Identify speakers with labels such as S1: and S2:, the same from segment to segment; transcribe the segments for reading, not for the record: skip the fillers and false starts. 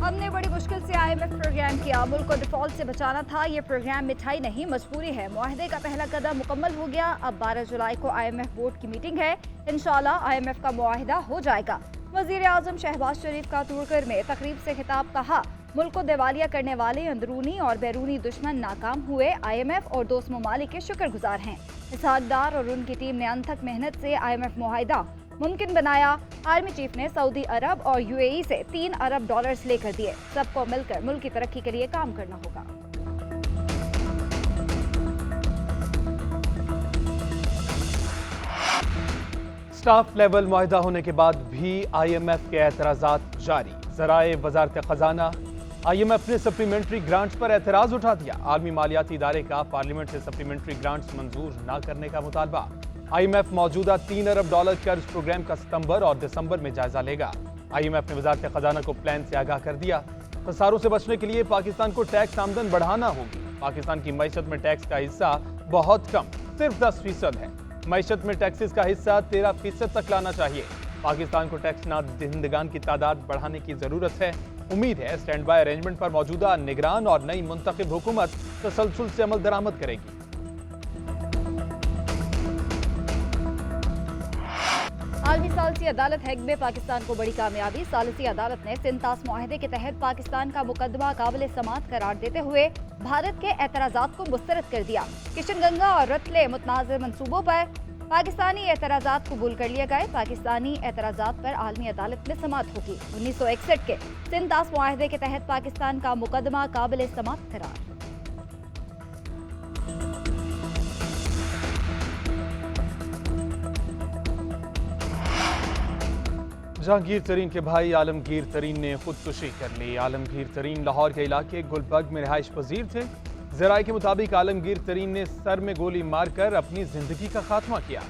S1: हमने बड़ी मुश्किल से IMF प्रोग्राम किया। मुल्क को डिफॉल्ट से बचाना था। ये प्रोग्राम मिठाई नहीं, मजबूरी है। मुआहदे का पहला कदम मुकम्मल हो गया। अब 12 जुलाई को IMF बोर्ड की मीटिंग है। इंशाल्लाह IMF का मुआहदा हो जाएगा। वजीर आजम शहबाज शरीफ का तुर्कर में तकरीब से खिताब। कहा, मुल्क को दिवालिया करने वाले अंदरूनी और बैरूनी दुश्मन नाकाम हुए। IMF और दोस्त ममालिक के शुक्रगुजार हैं। इसहाक डार और उनकी टीम ने अनथक मेहनत से IMF मुआहदा मुमकिन बनाया। आर्मी चीफ ने सऊदी अरब और UAE से $3 अरब लेकर दिए। सबको मिलकर मुल्क की तरक्की के लिए काम करना होगा।
S2: स्टाफ लेवल मुआहदा होने के बाद भी IMF के एतराजात जारी। ज़राए वजारत खजाना IMF ने सप्लीमेंट्री ग्रांट्स पर एतराज उठा दिया। आलमी मालियाती इदारे का पार्लियामेंट से सप्लीमेंट्री ग्रांट्स मंजूर न करने का मुतालबा। IMF मौजूदा $3 अरब कर्ज प्रोग्राम का सितंबर और दिसंबर में जायजा लेगा। IMF ने वजारत खजाना को प्लान से आगाह कर दिया। खसारों से बचने के लिए पाकिस्तान को टैक्स आमदन बढ़ाना होगी। पाकिस्तान की मईशत में टैक्स का हिस्सा बहुत कम, सिर्फ 10% है। मईशत में टैक्सेस का हिस्सा 13% तक लाना चाहिए। पाकिस्तान को टैक्स ना दहिंदगान की तादाद बढ़ाने की जरूरत है। उम्मीद है स्टैंड बाय अरेंजमेंट पर मौजूदा निगरान और नई मुंतखब हुकूमत तसलसल से अमल दरामद करेगी।
S1: आलमी सालसी अदालत हेग में पाकिस्तान को बड़ी कामयाबी। सालसी अदालत ने सिंतास मुआहदे के तहत पाकिस्तान का मुकदमा काबिल समाअत करार देते हुए भारत के एतराजात को मुस्तरद कर दिया। किशनगंगा और रतले मुतनाज़ मंसूबों पर पाकिस्तानी एतराजात कबूल कर लिए गए। पाकिस्तानी एतराजात पर आलमी अदालत में समाअत होगी। 1961 के सिंतास मुआहदे के तहत पाकिस्तान का मुकदमा काबिल समाअत करार।
S2: जहांगीर तरीन के भाई आलमगीर तरीन ने खुदकुशी कर ली। आलमगीर तरीन लाहौर के इलाके गुलबर्ग में रिहाइश पजीर थे। ज़राए के मुताबिक आलमगीर तरीन ने सर में गोली मारकर अपनी जिंदगी का खात्मा किया।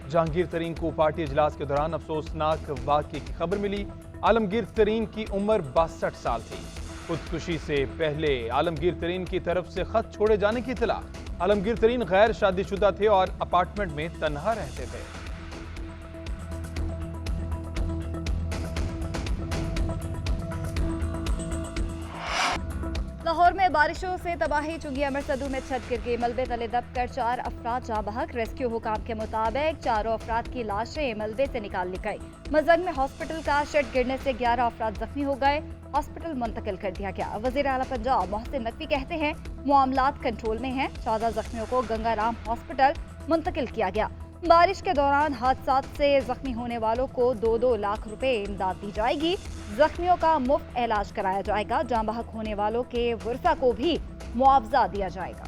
S2: जहांगीर तरीन को पार्टी इजलास के दौरान अफसोसनाक वाक़े की खबर मिली। आलमगीर तरीन की उम्र 62 साल थी। खुदकुशी से पहले आलमगीर तरीन की तरफ से खत छोड़े जाने की इतला। आलमगीर तरीन गैर शादीशुदा थे और अपार्टमेंट में तन्हा रहते थे।
S1: लाहौर में बारिशों से तबाही। चुंगी अमरसदू में छत गिर गई। मलबे तले दबकर 4 अफराद जाँ बहक। रेस्क्यू हुकाम के मुताबिक चारों अफराद की लाशें मलबे से निकाल ली गई। मजंग में हॉस्पिटल का शेड गिरने से 11 अफराद जख्मी हो गए। हॉस्पिटल मुंतकिल कर दिया गया। वजीर आला पंजाब मोहसिन नकवी कहते हैं, मामलात कंट्रोल में हैं। 14 जख्मियों को गंगाराम हॉस्पिटल मुंतकिल किया गया। बारिश के दौरान हादसात से जख्मी होने वालों को 2-2 लाख रुपए इमदाद दी जाएगी। जख्मियों का मुफ्त इलाज कराया जाएगा। जाँ बहक होने वालों के वर्सा को भी मुआवजा दिया जाएगा।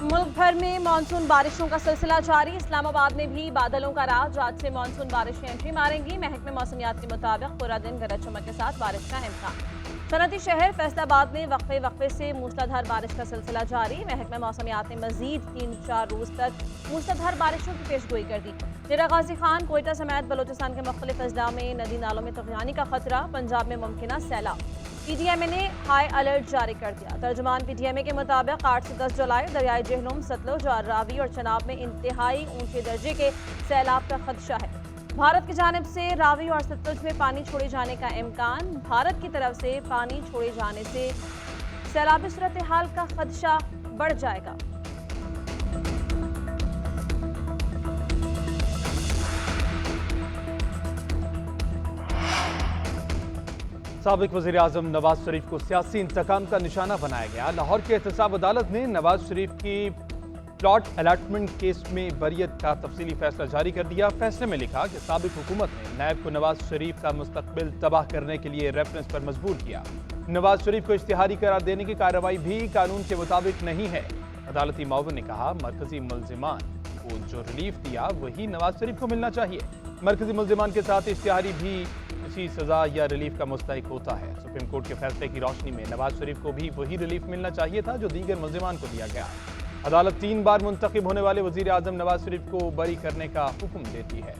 S3: मुल्क भर में मानसून बारिशों का सिलसिला जारी। इस्लामाबाद में भी बादलों का राज। आज से मानसून बारिशें एंट्री मारेंगी। महकमे मौसमियात के मुताबिक पूरा दिन गरज चमक के साथ बारिश का इम्कान। सनती शहर फैसलाबाद में वक्फे से मूसलाधार बारिश का सिलसिला जारी। महकमा मौसमियात ने मजीद 3-4 रोज तक मूसलाधार बारिशों की पेशगोई कर दी। डेरा गाजी खान, कोयटा समेत बलोचिस्तान के मुख्तलिफ अजला में नदी नालों में तगयानी का खतरा। पंजाब में मुमकिन सैलाब। PDMA ने हाई अलर्ट जारी कर दिया। तर्जुमान PDMA के मुताबिक 8 से 10 जुलाई दरियाई जेहलुम, सतलुज और रावी और चनाब में इंतहाई ऊंचे दर्जे के सैलाब का खदशा है। भारत की जानिब से रावी और सतलुज में पानी छोड़े जाने का इम्कान। भारत की तरफ से पानी छोड़े जाने से सैलाबी सूरत हाल का खदशा बढ़ जाएगा।
S2: साबिक वज़ीर आज़म नवाज शरीफ को सियासी इंतकाम का निशाना बनाया गया। लाहौर की एहतसाब अदालत ने नवाज शरीफ की प्लॉट अलॉटमेंट केस में बरियत का तफसीली फैसला जारी कर दिया। फैसले में लिखा कि साबिक हुकूमत ने नायब को नवाज शरीफ का मुस्तकबिल तबाह करने के लिए रेफरेंस पर मजबूर किया। नवाज शरीफ को इश्तिहारी करार देने की कार्रवाई भी कानून के मुताबिक नहीं है। अदालती मावन ने कहा, मरकजी मुल्जिमान को जो रिलीफ दिया वही नवाज शरीफ को मिलना चाहिए। मरकजी मुल्जिमान के साथ इश्तिहारी भी इसी सजा या रिलीफ का मुस्तहिक होता है। सुप्रीम कोर्ट के फैसले की रोशनी में नवाज शरीफ को भी वही रिलीफ मिलना चाहिए था जो दीगर मुल्जिमान को दिया गया। अदालत 3 बार मुंतखब होने वाले वजीर आजम नवाज शरीफ को बरी करने का हुक्म देती है।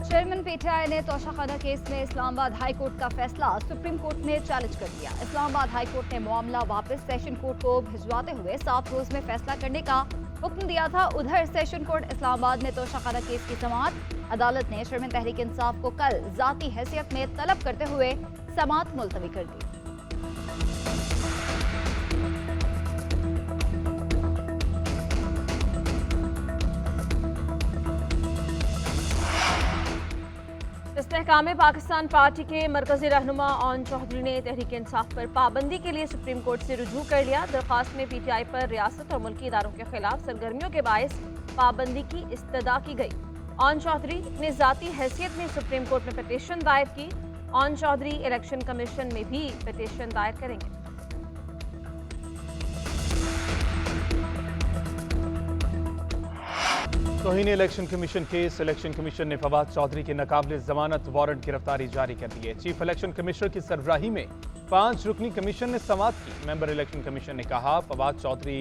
S1: चेयरमैन PTI ने तोशाखाना केस में इस्लामाबाद हाई कोर्ट का फैसला सुप्रीम कोर्ट में चैलेंज कर दिया। इस्लामाबाद हाई कोर्ट ने मामला वापस सेशन कोर्ट को भिजवाते हुए 7 रोज में फैसला करने का हुक्म दिया था। उधर सेशन कोर्ट इस्लामाबाद में तोशाखाना केस की समाअत। अदालत ने चेयरमैन तहरीक इंसाफ को कल जाती हैसियत में तलब करते हुए समाअत मुलतवी कर दी।
S3: इस्तेहकाम पाकिस्तान पार्टी के मरकजी रहनुमा ऑन चौधरी ने तहरीक इंसाफ पर पाबंदी के लिए सुप्रीम कोर्ट से रुजू कर लिया। दरख्वास्त में पीटीआई पर रियासत और मुल्की इदारों के खिलाफ सरगर्मियों के बायस पाबंदी की इस्तदा की गई। ऑन चौधरी ने जाती हैसियत में सुप्रीम कोर्ट में पिटीशन दायर की। ऑन चौधरी इलेक्शन कमीशन में भी पिटीशन दायर करेंगे।
S2: तौहीन election commission case. Election commission ने फवाद चौधरी की नाकाबिल जमानत वारंट गिरफ्तारी जारी कर दी है। चीफ इलेक्शन कमिश्नर की सरबराही में 5 रुकनी कमीशन ने समाअत की। मेंबर इलेक्शन कमीशन ने कहा फवाद चौधरी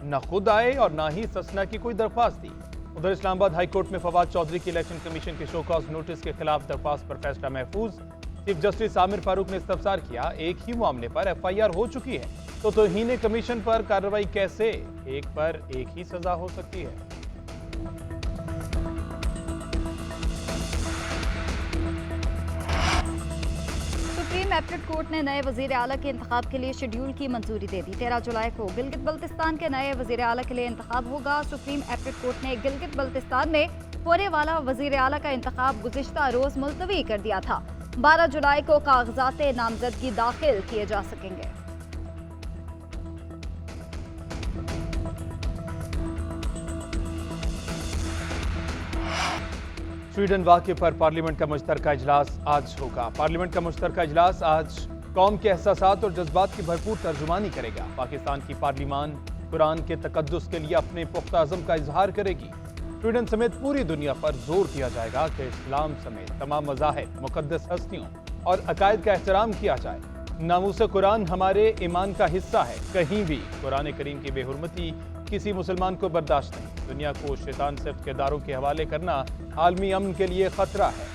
S2: न खुद आए और न ही ससना की कोई दरख्वास्त दी। उधर इस्लामाबाद हाई कोर्ट में फवाद चौधरी की इलेक्शन कमीशन के शो कॉज नोटिस के खिलाफ दरख्वास्त पर फैसला महफूज। चीफ जस्टिस आमिर फारूक ने इस्तफसार किया, एक ही मामले पर FIR हो चुकी है तो तौहीन कमीशन पर कार्रवाई कैसे? एक पर एक ही सजा हो सकती है।
S1: सुप्रीम एपलेट कोर्ट ने नए वजीर आला के इंतखाब के लिए शेड्यूल की मंजूरी दे दी। 13 जुलाई को गिलगित बल्तिस्तान के नए वजीर आला के लिए इंतखाब होगा। सुप्रीम एपलेट कोर्ट ने गिलगित बल्तिस्तान में होने वाला वजीर आला का इंतखाब गुज़िश्ता रोज मुलतवी कर दिया था। 12 जुलाई को कागजात नामजदगी दाखिल किए जा सकेंगे।
S2: स्वीडन वाक़े पर पार्लियामेंट का मुश्तरका इजलास आज होगा। पार्लियामेंट का मुश्तरका इजलास आज कौम के एहसासात और जज्बात की भरपूर तर्जुमानी करेगा। पाकिस्तान की पार्लियामान कुरान के तकद्दुस के लिए अपने पुख्ता अज़म का इजहार करेगी। स्वीडन समेत पूरी दुनिया पर जोर दिया जाएगा कि इस्लाम समेत तमाम मज़ाहिब, मुक़द्दस हस्तियों और अकायद का एहतराम किया जाए। नामूस कुरान हमारे ईमान का हिस्सा है। कहीं भी कुरान करीम की बेहुरमती किसी मुसलमान को बर्दाश्त नहीं। दुनिया को शैतान सिफ्त किरदारों के हवाले करना आलमी अमन के लिए खतरा है।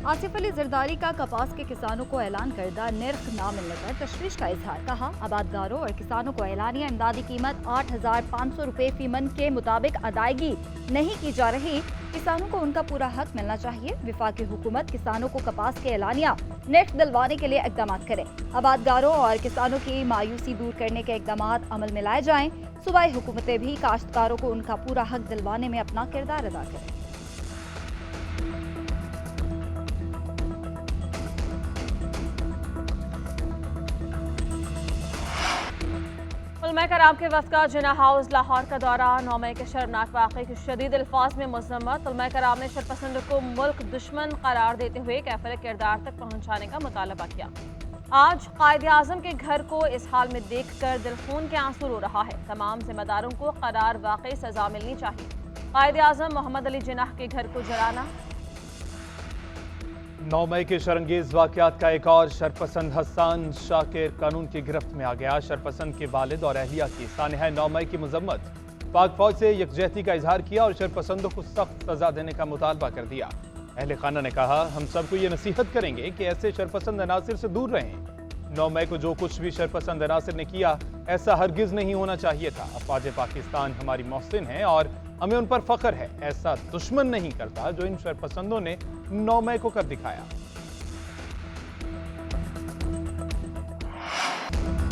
S1: आसिफ अली जरदारी का कपास के किसानों को ऐलान करदा निर्ख न मिलने पर तशवीश का इजहार। कहा, आबादगारों और किसानों को ऐलानिया इमदादी कीमत 8,500 रुपए फी मन के मुताबिक अदायगी नहीं की जा रही। किसानों को उनका पूरा हक मिलना चाहिए। विफाकी हुकूमत किसानों को कपास के ऐलानिया निर्ख दिलवाने के लिए इकदाम करे। आबादगारों और किसानों की मायूसी दूर करने के इकदाम अमल में लाए जाएं। सूबाई हुकूमतें भी काश्तकारों को उनका पूरा हक दिलवाने में अपना किरदार अदा करें।
S3: उलमा कराम के वफ़द का जिना हाउस लाहौर का दौरा। 9 मई के शर्मनाक वाक़े की शदीद अल्फाज में मज़म्मत। उलमा कराम ने शरपसंद को मुल्क दुश्मन करार देते हुए कैफिर किरदार तक पहुँचाने का मुतालबा किया। आज कायद आज़म के घर को इस हाल में देख कर दिल खून के आंसू रो रहा है। तमाम जिम्मेदारों को करार वाकई सजा मिलनी चाहिए। कायद आज़म मोहम्मद अली जिन्नाह के घर को जलाना।
S2: 9 मई के शरंगेज वाक़यात का एक और शरपसंद हसन शाकिर कानून की गिरफ्त में आ गया। शरपसंद के वालिद और अहलिया की सानहा 9 मई की मजम्मत। पाक फौज से यकजहती का इजहार किया और शरपसंदों को सख्त सजा देने का मुतालबा कर दिया। अहले खाना ने कहा, हम सबको ये नसीहत करेंगे कि ऐसे शरपसंद अनासिर से दूर रहें। 9 मई को जो कुछ भी शरपसंद अनासिर ने किया ऐसा हरगिज नहीं होना चाहिए था। अफवाज पाकिस्तान हमारी मोहसिन है और हमें उन पर फख्र है। ऐसा दुश्मन नहीं करता जो इन शरपसंदों ने 9 मई को कर दिखाया।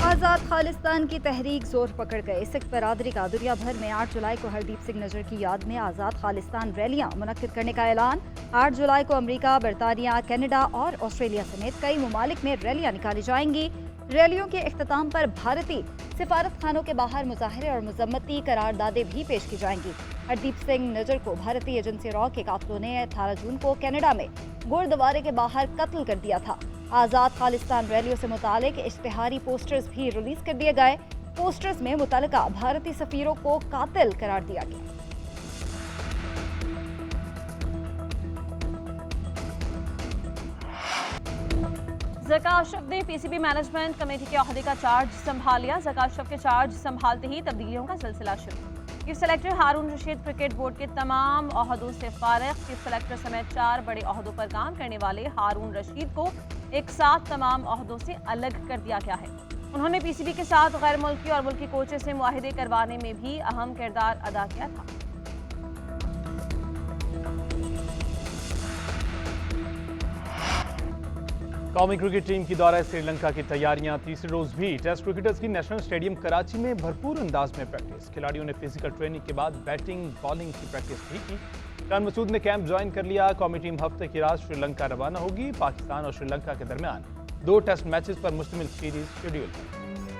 S1: आज़ाद खालिस्तान की तहरीक जोर पकड़ गए। सिख बरादरी का दुनिया भर में 8 जुलाई को हरदीप सिंह नजर की याद में आज़ाद खालिस्तान रैलियां मुनक्किद करने का ऐलान। 8 जुलाई को अमेरिका, बरतानिया, कनाडा और ऑस्ट्रेलिया समेत कई ममालिक में रैलियां निकाली जाएंगी। रैलियों के इख्तिताम पर भारतीय सिफारत खानों के बाहर मुजाहरे और मजम्मती करारदादें भी पेश की जाएंगी। हरदीप सिंह नजर को भारतीय एजेंसी रॉ के कातलों ने 18 जून को कनाडा में गुरुद्वारे के बाहर कत्ल कर दिया था। आज़ाद खालिस्तान रैलियों से मुतालिक इश्तिहारी पोस्टर्स भी रिलीज कर दिए गए। पोस्टर्स में मुतल्लिका भारतीय सफीरों को कातिल करार दिया गया।
S3: ज़का अशरफ ने पीसीबी मैनेजमेंट कमेटी के ओहदे का चार्ज संभाल लिया। ज़का अशरफ के चार्ज संभालते ही तब्दीलियों का सिलसिला शुरू। चीफ सेलेक्टर हारून रशीद क्रिकेट बोर्ड के तमाम ओहदों से फारिग। चीफ सेलेक्टर समेत 4 बड़े ओहदों पर काम करने वाले हारून रशीद को एक साथ तमाम ओहदों से अलग कर दिया गया है। उन्होंने पीसीबी के साथ गैर मुल्की और मुल्की कोचेस से मुआहदे करवाने में भी अहम किरदार अदा किया था।
S2: कौमी क्रिकेट टीम की दौरा श्रीलंका की तैयारियां तीसरे रोज भी टेस्ट क्रिकेटर्स की नेशनल स्टेडियम कराची में भरपूर अंदाज में प्रैक्टिस। खिलाड़ियों ने फिजिकल ट्रेनिंग के बाद बैटिंग बॉलिंग की प्रैक्टिस भी की। खान मसूद ने कैंप ज्वाइन कर लिया। कौमी टीम हफ्ते की रात श्रीलंका रवाना होगी। पाकिस्तान और श्रीलंका के दरमियान 2 टेस्ट मैचेस पर मुश्तमिल सीरीज शेड्यूल है।